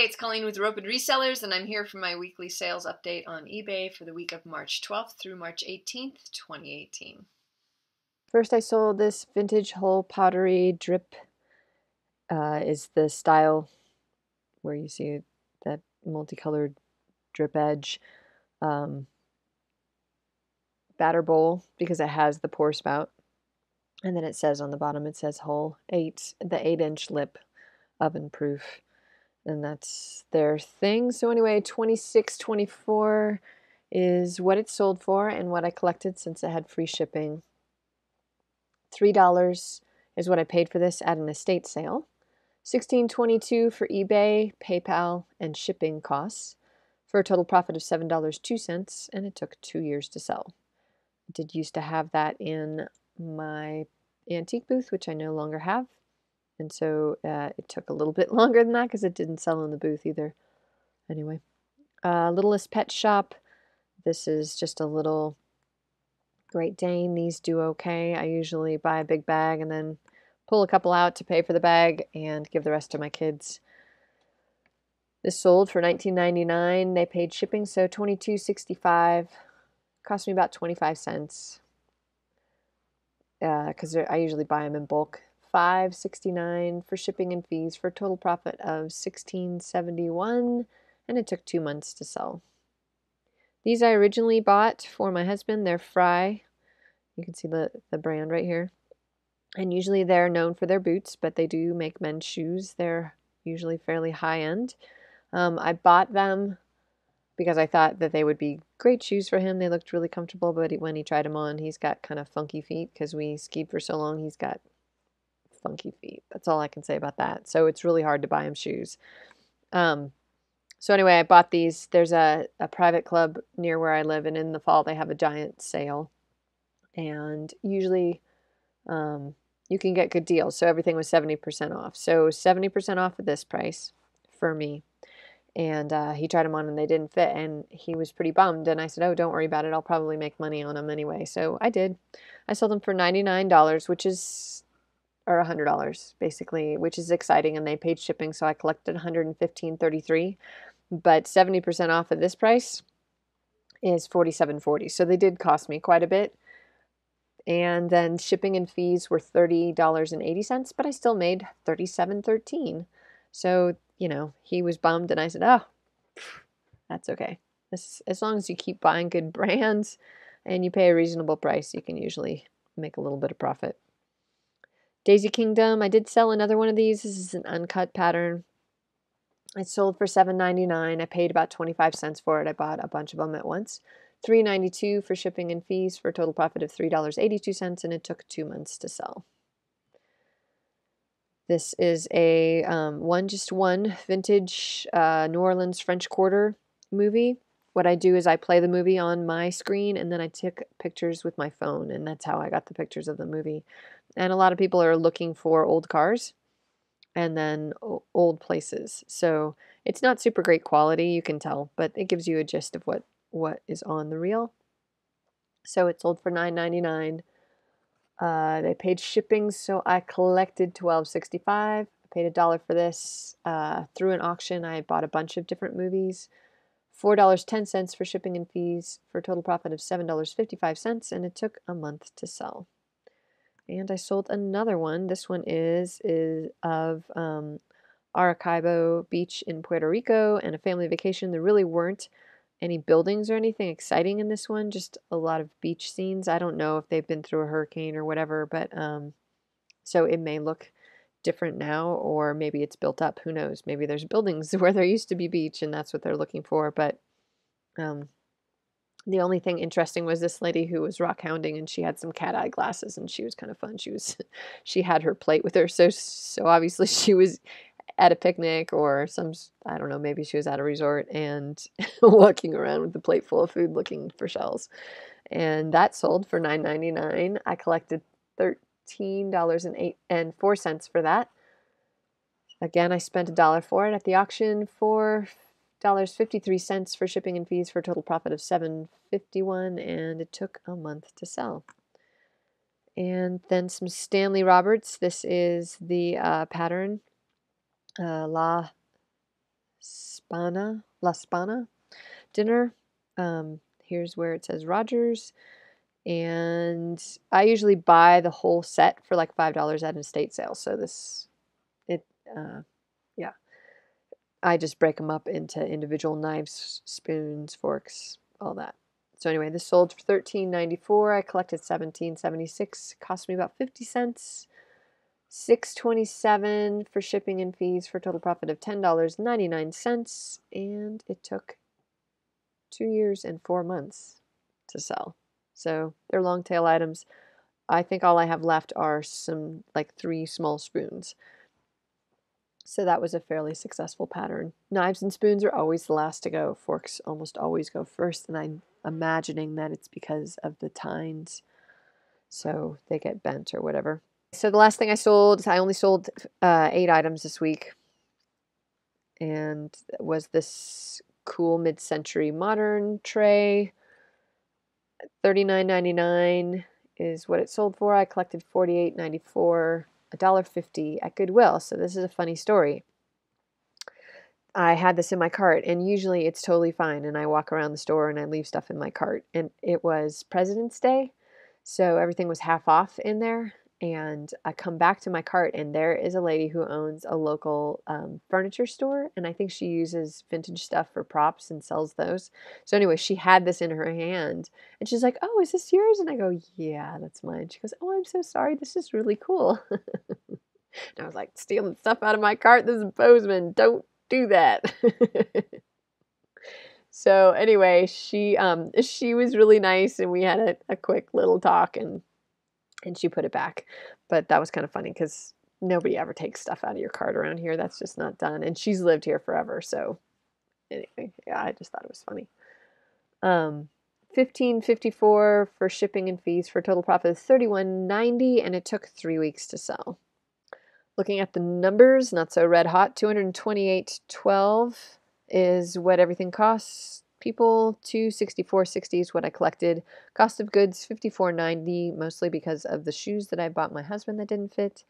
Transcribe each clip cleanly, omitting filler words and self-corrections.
it's Colleen with Roped Resellers, and I'm here for my weekly sales update on eBay for the week of March 12th through March 18th, 2018. First, I sold this vintage whole powdery drip. Is the style where you see that multicolored drip edge batter bowl, because it has the pour spout, and then it says on the bottom, it says whole 8, the 8-inch lip, oven proof, and that's their thing. So anyway, $26.24 is what it sold for and what I collected since it had free shipping. $3 is what I paid for this at an estate sale. $16.22 for eBay, PayPal, and shipping costs, for a total profit of $7.02, and it took 2 years to sell. I did used to have that in my antique booth, which I no longer have, and so it took a little bit longer than that because it didn't sell in the booth either. Anyway, Littlest Pet Shop. This is just a little Great Dane. These do okay. I usually buy a big bag and then pull a couple out to pay for the bag and give the rest to my kids. This sold for $19.99. They paid shipping, so $22.65. Cost me about 25 cents because I usually buy them in bulk. $5.69 for shipping and fees, for a total profit of $16.71, and it took 2 months to sell. These I originally bought for my husband. They're Fry. You can see the brand right here. And usually they're known for their boots, but they do make men's shoes. They're usually fairly high-end. I bought them because I thought that they would be great shoes for him. They looked really comfortable, but when he tried them on, he's got kind of funky feet because we skied for so long. He's got funky feet. That's all I can say about that. So it's really hard to buy him shoes. So anyway, I bought these. There's a private club near where I live, and in the fall they have a giant sale. And usually you can get good deals. So everything was 70% off. So 70% off at this price for me. And he tried them on and they didn't fit, and he was pretty bummed. And I said, oh, don't worry about it. I'll probably make money on them anyway. So I did. I sold them for $99, which is, or $100 basically, which is exciting. And they paid shipping, so I collected $115.33. But 70% off at this price is $47.40. So they did cost me quite a bit. And then shipping and fees were $30.80, but I still made $37.13. So, you know, he was bummed, and I said, oh, that's okay. As long as you keep buying good brands and you pay a reasonable price, you can usually make a little bit of profit. Daisy Kingdom, I did sell another one of these. This is an uncut pattern. It sold for $7.99. I paid about 25 cents for it. I bought a bunch of them at once. $3.92 for shipping and fees, for a total profit of $3.82, and it took 2 months to sell. This is a one vintage New Orleans French Quarter movie. What I do is I play the movie on my screen, and then I take pictures with my phone, and that's how I got the pictures of the movie. And a lot of people are looking for old cars and then old places. So it's not super great quality, you can tell, but it gives you a gist of what is on the reel. So it sold for $9.99. They paid shipping, so I collected $12.65. I paid $1 for this. Through an auction, I bought a bunch of different movies. $4.10 for shipping and fees, for a total profit of $7.55, and it took a month to sell. And I sold another one. This one is of Arecibo Beach in Puerto Rico and a family vacation. There really weren't any buildings or anything exciting in this one, just a lot of beach scenes. I don't know if they've been through a hurricane or whatever, but so it may look different now, or maybe it's built up. Who knows? Maybe there's buildings where there used to be beach and that's what they're looking for. But the only thing interesting was this lady who was rock hounding, and she had some cat eye glasses, and she was kind of fun. She had her plate with her, so obviously she was at a picnic or I don't know, maybe she was at a resort and walking around with a plate full of food looking for shells. And that sold for $9.99. I collected $13.04 for that. Again, I spent $1 for it at the auction, $4.53 for shipping and fees, for a total profit of $7.51, and it took a month to sell. And then some Stanley Roberts. This is the pattern La La Spana dinner. Here's where it says Rogers. And I usually buy the whole set for like $5 at an estate sale. So yeah, I just break them up into individual knives, spoons, forks, all that. So anyway, this sold for $13.94. I collected $17.76. Cost me about 50 cents. $6.27 for shipping and fees for a total profit of $10.99. And it took 2 years and 4 months to sell. So they're long tail items. I think all I have left are some like 3 small spoons. So that was a fairly successful pattern. Knives and spoons are always the last to go. Forks almost always go first, and I'm imagining that it's because of the tines, so they get bent or whatever. So the last thing I only sold 8 items this week, and was this cool mid-century modern tray. $39.99 is what it sold for. I collected $48.94, $1.50 at Goodwill. So this is a funny story. I had this in my cart, and usually it's totally fine, and I walk around the store and I leave stuff in my cart. And it was President's Day, so everything was half off in there. And I come back to my cart, and there is a lady who owns a local furniture store, and I think she uses vintage stuff for props and sells those. So anyway, she had this in her hand, and she's like, "Oh, is this yours?" And I go, "Yeah, that's mine." She goes, "Oh, I'm so sorry. This is really cool." And I was like, "Stealing stuff out of my cart? This is Bozeman. Don't do that." So anyway, she was really nice, and we had a quick little talk, and she put it back. But that was kind of funny because nobody ever takes stuff out of your cart around here. That's just not done. And she's lived here forever. So anyway, yeah, I just thought it was funny. $15.54 for shipping and fees for a total profit of $31.90, and it took 3 weeks to sell. Looking at the numbers, not so red hot. $228.12 is what everything costs people. $264.60 is what I collected. Cost of goods $54.90, mostly because of the shoes that I bought my husband that didn't fit.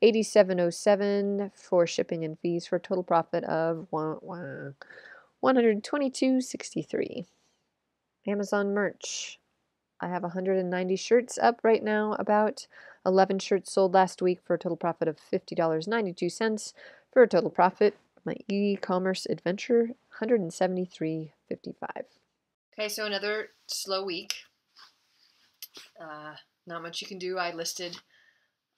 $87.07 for shipping and fees for a total profit of $122.63. Amazon merch. I have 190 shirts up right now, about 11 shirts sold last week for a total profit of $50.92 for a total profit. My e-commerce adventure, $173.55. Okay, so another slow week. Not much you can do. I listed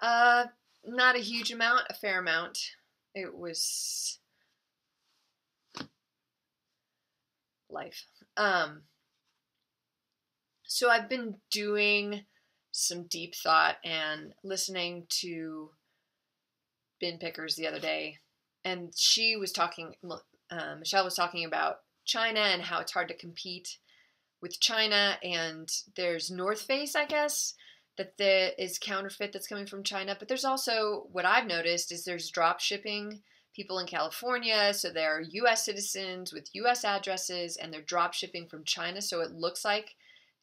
not a huge amount, a fair amount. It was life. So I've been doing some deep thought and listening to Bin Pickers the other day, and she was talking, Michelle was talking about China and how it's hard to compete with China, and there's North Face, I guess, that there is counterfeit that's coming from China, but there's also, what I've noticed is there's drop shipping people in California, so they're U.S. citizens with U.S. addresses, and they're drop shipping from China, so it looks like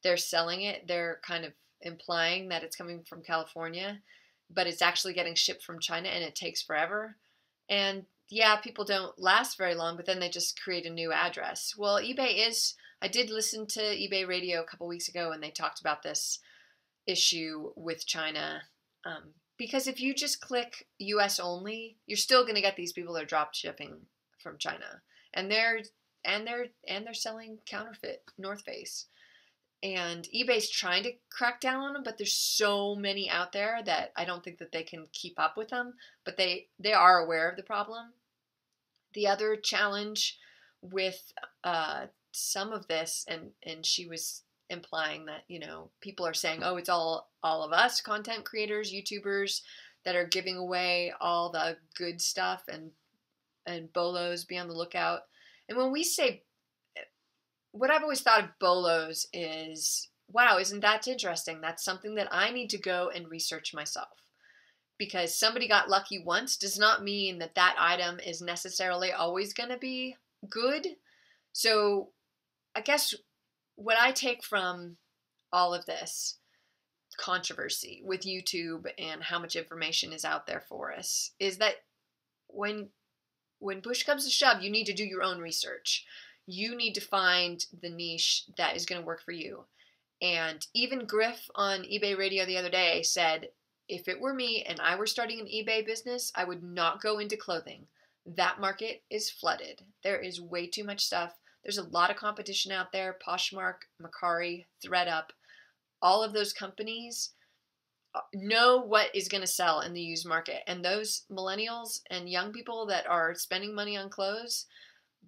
they're selling it. They're kind of implying that it's coming from California, but it's actually getting shipped from China, and it takes forever. And yeah, people don't last very long, but then they just create a new address. Well, I did listen to eBay radio a couple weeks ago, and they talked about this issue with China. Because if you just click US only, you're still going to get these people that are drop shipping from China. And they're selling counterfeit North Face. And eBay's trying to crack down on them, but there's so many out there that I don't think that they can keep up with them. But they are aware of the problem. The other challenge with some of this, and she was implying that, people are saying, oh, it's all of us content creators, YouTubers, that are giving away all the good stuff, and bolos, be on the lookout. And when we say, what I've always thought of bolos is, wow, isn't that interesting? That's something that I need to go and research myself. Because somebody got lucky once does not mean that that item is necessarily always going to be good. So I guess what I take from all of this controversy with YouTube and how much information is out there for us is that when when push comes to shove, you need to do your own research. You need to find the niche that is going to work for you. And even Griff on eBay Radio the other day said, if it were me and I were starting an eBay business, I would not go into clothing. That market is flooded. There is way too much stuff. There's a lot of competition out there. Poshmark, Mercari, ThreadUp, all of those companies know what is going to sell in the used market. And those millennials and young people that are spending money on clothes,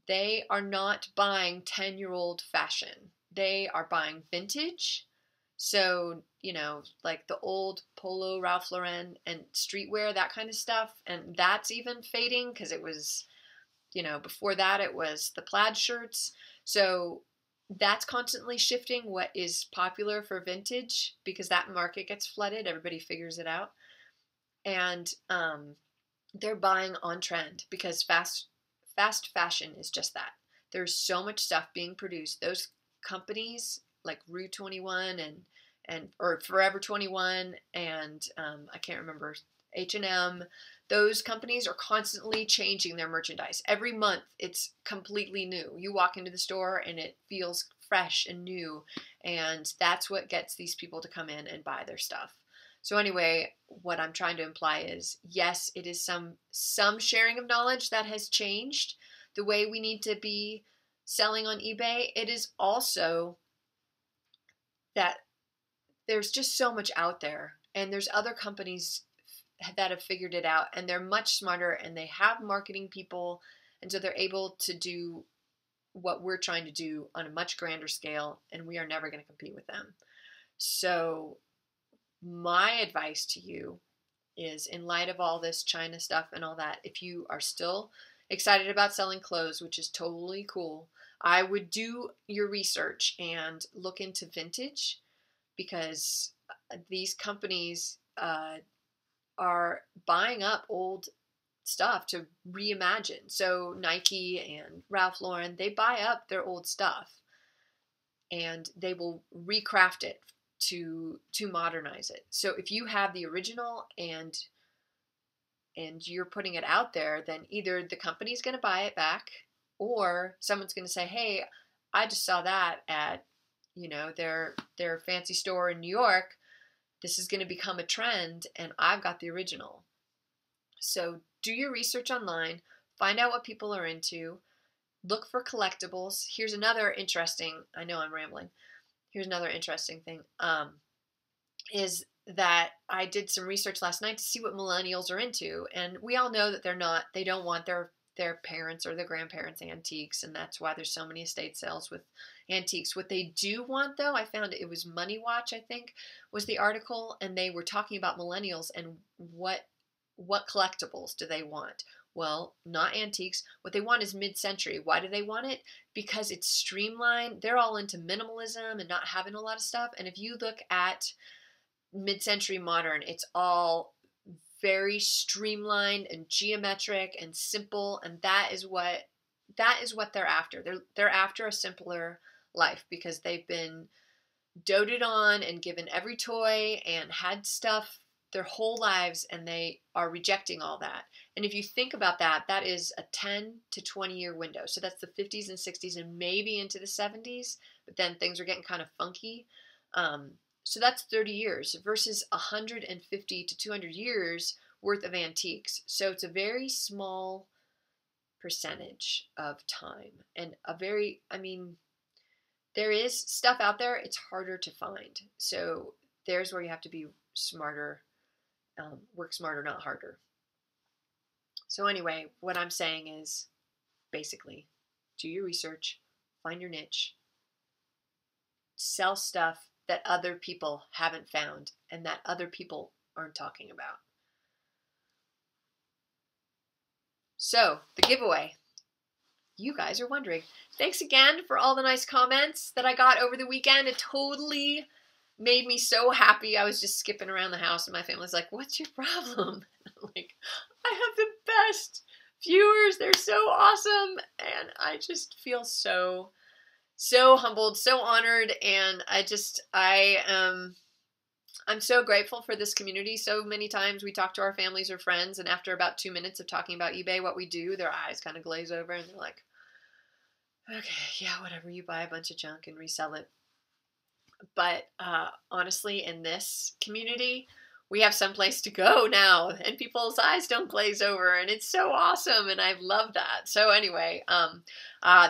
they are not buying 10-year-old fashion. They are buying vintage. So, you know, like the old Polo, Ralph Lauren, and streetwear, that kind of stuff. And that's even fading because it was, you know, before that it was the plaid shirts. So that's constantly shifting what is popular for vintage because that market gets flooded. Everybody figures it out. And they're buying on trend because fast fashion is just that. There's so much stuff being produced. Those companies like Rue 21 or Forever 21 and I can't remember, H&M, those companies are constantly changing their merchandise. Every month it's completely new. You walk into the store and it feels fresh and new, and that's what gets these people to come in and buy their stuff. So anyway, what I'm trying to imply is, yes, it is some sharing of knowledge that has changed the way we need to be selling on eBay. It is also that there's just so much out there, and there's other companies that have figured it out, and they're much smarter, and they have marketing people, and so they're able to do what we're trying to do on a much grander scale, and we are never going to compete with them. So my advice to you is, in light of all this China stuff and all that, if you are still excited about selling clothes, which is totally cool, I would do your research and look into vintage, because these companies are buying up old stuff to reimagine. So Nike and Ralph Lauren, they buy up their old stuff and they will recraft it to modernize it. So if you have the original and you're putting it out there, then either the company's going to buy it back, or someone's going to say, hey, I just saw that at, you know, their fancy store in New York. This is going to become a trend, and I've got the original. So do your research online, find out what people are into, look for collectibles. Here's another interesting, I know I'm rambling. Here's another interesting thing, is that I did some research last night to see what millennials are into. And we all know that they don't want their parents or their grandparents' antiques, and that's why there's so many estate sales with antiques. What they do want, though, I found it was Money Watch, I think, was the article, and they were talking about millennials and what collectibles do they want. Well, not antiques. What they want is mid-century. Why do they want it? Because it's streamlined. They're all into minimalism and not having a lot of stuff. And if you look at mid-century modern, it's all very streamlined and geometric and simple, and that is what they're after. They're after a simpler life because they've been doted on and given every toy and had stuff their whole lives, and they are rejecting all that. And if you think about that, that is a 10 to 20 year window. So that's the 50s and 60s and maybe into the 70s, but then things are getting kind of funky. So that's 30 years versus 150 to 200 years worth of antiques. So it's a very small percentage of time, and there is stuff out there. It's harder to find. So there's where you have to be smarter, work smarter, not harder. So anyway, what I'm saying is basically do your research, find your niche, sell stuff that other people haven't found and that other people aren't talking about. So, the giveaway. You guys are wondering. Thanks again for all the nice comments that I got over the weekend. It totally made me so happy. I was just skipping around the house and my family's like, what's your problem? I'm like, I have the best viewers. They're so awesome. And I just feel so humbled, so honored. And I am I'm so grateful for this community. So many times we talk to our families or friends, and after about 2 minutes of talking about eBay, what we do, their eyes kind of glaze over and they're like, okay, yeah, whatever, you buy a bunch of junk and resell it. But honestly, in this community, we have some place to go now, and people's eyes don't glaze over, and it's so awesome, and I love that. So anyway,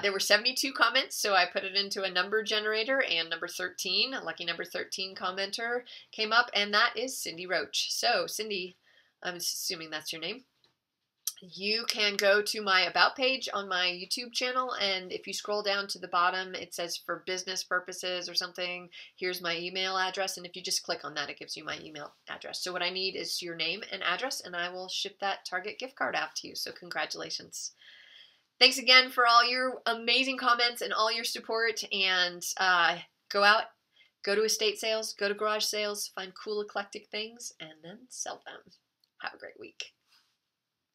there were 72 comments, so I put it into a number generator, and number 13, a lucky number 13 commenter came up, and that is Cindy Roach. So Cindy, I'm assuming that's your name. You can go to my About page on my YouTube channel, and if you scroll down to the bottom, it says for business purposes or something, here's my email address, and if you just click on that, it gives you my email address. So what I need is your name and address, and I will ship that Target gift card out to you, so congratulations. Thanks again for all your amazing comments and all your support, and go out, go to estate sales, go to garage sales, find cool eclectic things, and then sell them. Have a great week.